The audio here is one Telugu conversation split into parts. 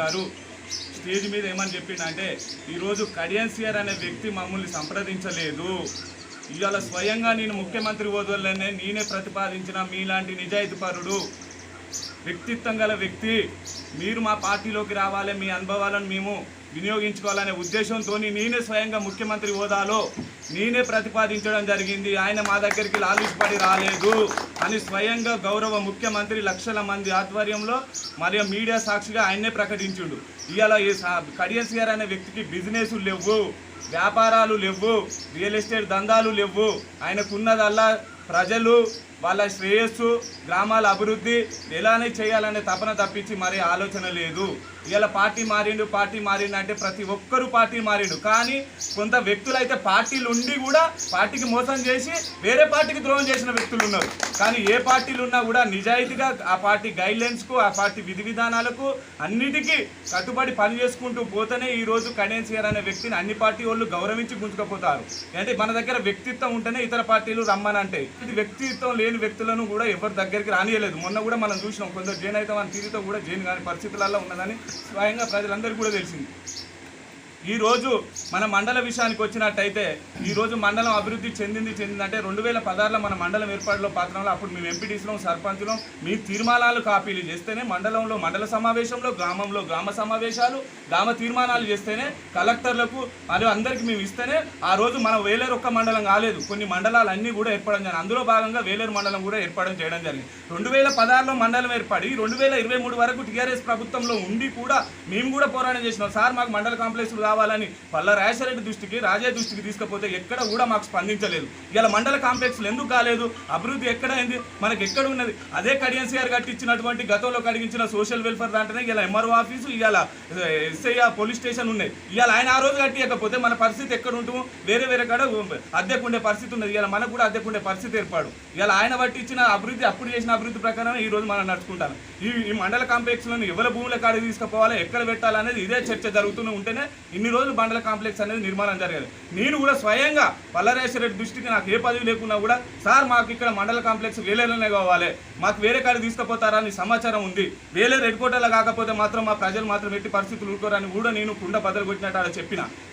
గారు స్టేజ్ మీద ఏమని చెప్పిండంటే ఈరోజు కడియన్సియర్ అనే వ్యక్తి మమ్మల్ని సంప్రదించలేదు, ఇవాళ స్వయంగా నేను ముఖ్యమంత్రి హోదాలోనే నేనే ప్రతిపాదించిన మీలాంటి నిజాయితీపరుడు వ్యక్తిత్వం గల వ్యక్తి మీరు మా పార్టీలోకి రావాలి, మీ అనుభవాలను మేము వినియోగించుకోవాలనే ఉద్దేశంతో నేనే స్వయంగా ముఖ్యమంత్రి హోదాలో నేనే ప్రతిపాదించడం జరిగింది, ఆయన మా దగ్గరికి లాలూచిపడి రాలేదు అని స్వయంగా గౌరవ ముఖ్యమంత్రి లక్షల మంది ఆధ్వర్యంలో మరియు మీడియా సాక్షిగా ఆయన్నే ప్రకటించుండు. ఇవాళ కడియన్సియర్ అనే వ్యక్తికి బిజినెస్లు లేవు, వ్యాపారాలు లేవు, రియల్ ఎస్టేట్ దందాలు లేవు, ఆయనకున్నదల్లా ప్రజలు వాళ్ళ శ్రేయస్సు గ్రామాల అభివృద్ధి ఎలానే చేయాలనే తపన తప్పించి మరీ ఆలోచన లేదు. ఇలా పార్టీ మారిండు అంటే ప్రతి ఒక్కరూ పార్టీ మారిండు, కానీ కొంత వ్యక్తులు అయితే పార్టీలు ఉండి కూడా పార్టీకి మోసం చేసి వేరే పార్టీకి ద్రోహం చేసిన వ్యక్తులు ఉన్నారు. కానీ ఏ పార్టీలు ఉన్నా కూడా నిజాయితీగా ఆ పార్టీ గైడ్లైన్స్కు ఆ పార్టీ విధి విధానాలకు అన్నిటికీ కట్టుబడి పని చేసుకుంటూ పోతేనే ఈరోజు కడియన్సియర్ అనే వ్యక్తిని అన్ని పార్టీ వాళ్ళు గౌరవించి గుంజుకపోతారు. అంటే మన దగ్గర వ్యక్తిత్వం ఉంటేనే ఇతర పార్టీలు రమ్మనంటే ఇది వ్యక్తిత్వం లేని వ్యక్తులను కూడా ఎవరి దగ్గరికి రానియలేదు. మొన్న కూడా మనం చూసినాం, కొందరు జైన్ అయితే మన తీరుతో కూడా జైన్ కాని పరిస్థితులలో ఉన్నదని స్వయంగా ప్రజలందరికీ కూడా తెలిసింది. ఈరోజు మన మండల విషయానికి వచ్చినట్టయితే ఈరోజు మండలం అభివృద్ధి చెందిందంటే 2016లో మన మండలం ఏర్పాటులో పాత్రలో అప్పుడు మేము ఎంపీటీసీలో సర్పంచ్లో మీ తీర్మానాలు కాపీలు చేస్తేనే మండలంలో మండల సమావేశంలో గ్రామంలో గ్రామ సమావేశాలు గ్రామ తీర్మానాలు చేస్తేనే కలెక్టర్లకు మరియు అందరికీ మేము ఇస్తేనే ఆ రోజు మన వేలేరు ఒక్క మండలం కాలేదు, కొన్ని మండలాలు అన్నీ కూడా ఏర్పడడం జరిగింది. అందులో భాగంగా వేలేరు మండలం కూడా ఏర్పడడం చేయడం జరిగింది. 2016లో మండలం ఏర్పడి 2023 వరకు టీఆర్ఎస్ ప్రభుత్వంలో ఉండి కూడా మేము కూడా పోరాటం చేసినాం. సార్ మాకు మండల కాంప్లెక్స్లు కావాలని పల్ల రాజశేఖర దృష్టికి రాజే దృష్టికి తీసుకపోతే ఎక్కడ కూడా మాకు స్పందించలేదు. ఇలా మండల కాంప్లెక్స్లు ఎందుకు కాలేదు, అభివృద్ధి ఎక్కడైంది, మనకి ఎక్కడ ఉన్నది? అదే కడియన్సియర్ కట్టించినటువంటి గతంలో కడిగించిన సోషల్ వెల్ఫేర్ దాంట్లోనే ఇలా ఎంఆర్ఓ ఆఫీసు, ఇవాళ ఎస్ఐ పోలీస్ స్టేషన్ ఉన్నాయి. ఇవాళ ఆయన ఆ రోజు కట్టియకపోతే మన పరిస్థితి ఎక్కడ ఉంటాము? వేరే కాడ అద్దెకుండే పరిస్థితి ఉన్నది. ఇలా మనకు కూడా అద్దెకుండే పరిస్థితి ఏర్పాటు. ఇలా ఆయన పట్టించిన అభివృద్ధి అప్పుడు చేసిన అభివృద్ధి ప్రకారం ఈ రోజు మనం నడుచుకుంటాం. ఈ మండల కాంప్లెక్స్లను ఎవరి భూముల కాడికి తీసుకుపోవాలి, ఎక్కడ పెట్టాలనేది ఇదే చర్చ జరుగుతూనే ఉంటేనే ఇన్ని రోజులు మండల కాంప్లెక్స్ అనేది నిర్మాణం జరిగేది. నేను కూడా స్వయంగా పల్లరాజేశ్వర రెడ్డి దృష్టికి నాకు ఏ పదవి లేకున్నా కూడా సార్ మాకు ఇక్కడ మండల కాంప్లెక్స్ వేలేరులోనే కావాలి, మాకు వేరే కాడికి తీసుకుపోతారా అని సమాచారం ఉంది. వేలేరు హెడ్ క్వార్టర్లో కాకపోతే మాత్రం మా ప్రజలు మాత్రం ఎట్టి పరిస్థితులు ఊరుకోరని కూడా నేను కుండ బద్దలు కొట్టినట్టు అలా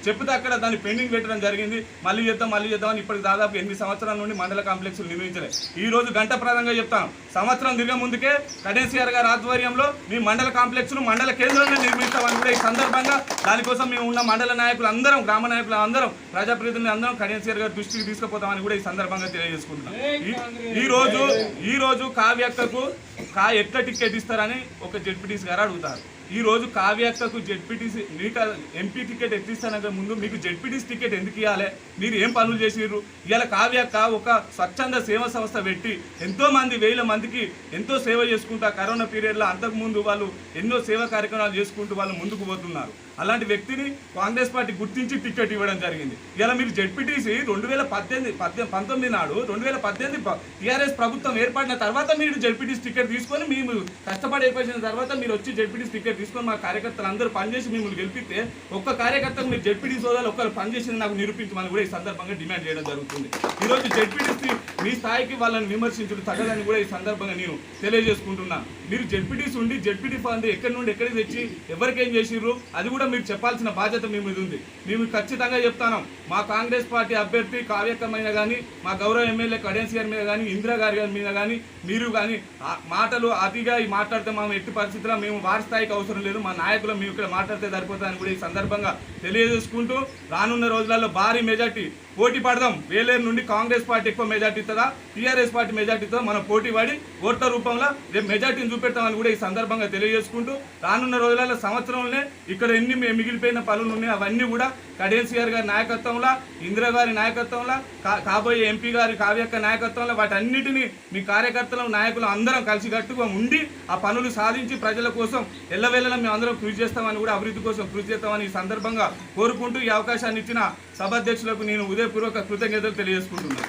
చెప్తే అక్కడ దాన్ని పెండింగ్ పెట్టడం జరిగింది. మళ్ళీ చేద్దాం అని ఇప్పటికి దాదాపు 8 సంవత్సరాల నుండి మండల కాంప్లెక్స్లు నిర్మించలేదు. ఈ రోజు గంటప్రదంగా చెప్తాను, సంవత్సరం తిరిగే ముందుకే కడియన్సియర్ గారి ఆధ్వర్యంలో మీ మండల కాంప్లెక్స్ను మండల కేంద్రంలో నిర్మిస్తామని కూడా ఈ సందర్భంగా దానికోసం మేము ఉన్న మండల నాయకులు అందరం గ్రామ నాయకులు అందరం ప్రజాప్రతినిధులు అందరం కడియన్సియర్ గారి దృష్టికి తీసుకుపోతామని కూడా ఈ సందర్భంగా తెలియజేసుకుంటున్నాం. ఈ రోజు కావ్యక్కకు ఎట్లా టికెట్ ఇస్తారని ఒక జెడ్పీటీసీ గారు అడుగుతారు. ఈ రోజు కావ్యక్కకు జెడ్పీటీసీ మీకు ఎంపీ టికెట్ ఎత్తిస్తానక ముందు మీకు జెడ్పీటీసీ టికెట్ ఎందుకు ఇవ్వాలి? మీరు ఏం పనులు చేసిర్రు? ఇవాళ కావ్యక్క ఒక స్వచ్ఛంద సేవా సంస్థ పెట్టి ఎంతో మంది 1000 మందికి ఎంతో సేవ చేసుకుంటా కరోనా పీరియడ్లో అంతకుముందు వాళ్ళు ఎన్నో సేవా కార్యక్రమాలు చేసుకుంటూ వాళ్ళు ముందుకు పోతున్నారు. అలాంటి వ్యక్తిని కాంగ్రెస్ పార్టీ గుర్తించి టికెట్ ఇవ్వడం జరిగింది. ఇలా మీరు జెడ్పీటీసీ 2019 నాడు 2018 టీఆర్ఎస్ ప్రభుత్వం ఏర్పడిన తర్వాత మీరు జెడ్పీటీసీ టికెట్ తీసుకొని మేము కష్టపడి ఏర్పడిన తర్వాత మీరు వచ్చి జెడ్పీటీసీ టికెట్ తీసుకొని మా కార్యకర్తలు అందరూ పనిచేసి మిమ్మల్ని గెలిపితే ఒక్క కార్యకర్తకు మీరు జెడ్పీటీసీ హోదాలో ఒక్కరు పనిచేసింది నాకు నిరూపించమని కూడా ఈ సందర్భంగా డిమాండ్ చేయడం జరుగుతుంది. ఈరోజు జెడ్పీటీసీ మీ స్థాయికి వాళ్ళని విమర్శించడం తగదని కూడా ఈ సందర్భంగా నేను తెలియజేసుకుంటున్నాను. మీరు జెడ్పీటీసీ ఉండి జెడ్పీటీ ఫండ్ ఎక్కడి నుండి ఎక్కడికి తెచ్చి ఎవరికేం చేసిర్రు అది కూడా మీరు చెప్పాల్సిన బాధ్యత మీ మీద ఉంది. మేము ఖచ్చితంగా చెప్తాను, మా కాంగ్రెస్ పార్టీ అభ్యర్థి కావ్యక్క మీద కానీ మా గౌరవ ఎమ్మెల్యే కడియన్సియర్ మీద కానీ ఇందిరా గారి మీద కానీ మీరు కానీ మాటలు అతిగా మాట్లాడితే మేము ఎట్టి పరిస్థితుల్లో మేము వారి స్థాయికి అవసరం లేదు, మా నాయకులు మేము ఇక్కడ మాట్లాడితే సరిపోతుందని కూడా ఈ సందర్భంగా తెలియజేసుకుంటూ రానున్న రోజులలో భారీ మెజార్టీ పోటీ పడదాం. వేలేరు నుండి కాంగ్రెస్ పార్టీ ఎక్కువ మెజార్టీ ఇస్తుందా టీఆర్ఎస్ పార్టీ మెజార్టీ ఇస్తుందా మనం పోటీ పడి ఓట్ల రూపంలో రేపు మెజార్టీని చూపెడతామని కూడా ఈ సందర్భంగా తెలియజేసుకుంటూ రానున్న రోజులలో సంవత్సరంలో ఇక్కడ ఎన్ని మిగిలిపోయిన పనులు ఉన్నాయి అవన్నీ కూడా కడియన్సియర్ గారి నాయకత్వంలో ఇందిరా గారి నాయకత్వంలో కాబోయే ఎంపీ గారి కావ్యక్క నాయకత్వంలో వాటన్నిటినీ మీ కార్యకర్తలు నాయకులు అందరం కలిసికట్టుగా ఉండి ఆ పనులు సాధించి ప్రజల కోసం ఎల్లవేళలా మేము అందరం కృషి చేస్తామని కూడా అభివృద్ధి కోసం కృషి చేస్తామని ఈ సందర్భంగా కోరుకుంటూ ఈ అవకాశాన్ని ఇచ్చిన సభాధ్యక్షులకు నేను ఉదయపూర్వక కృతజ్ఞతలు తెలియజేసుకుంటున్నాను.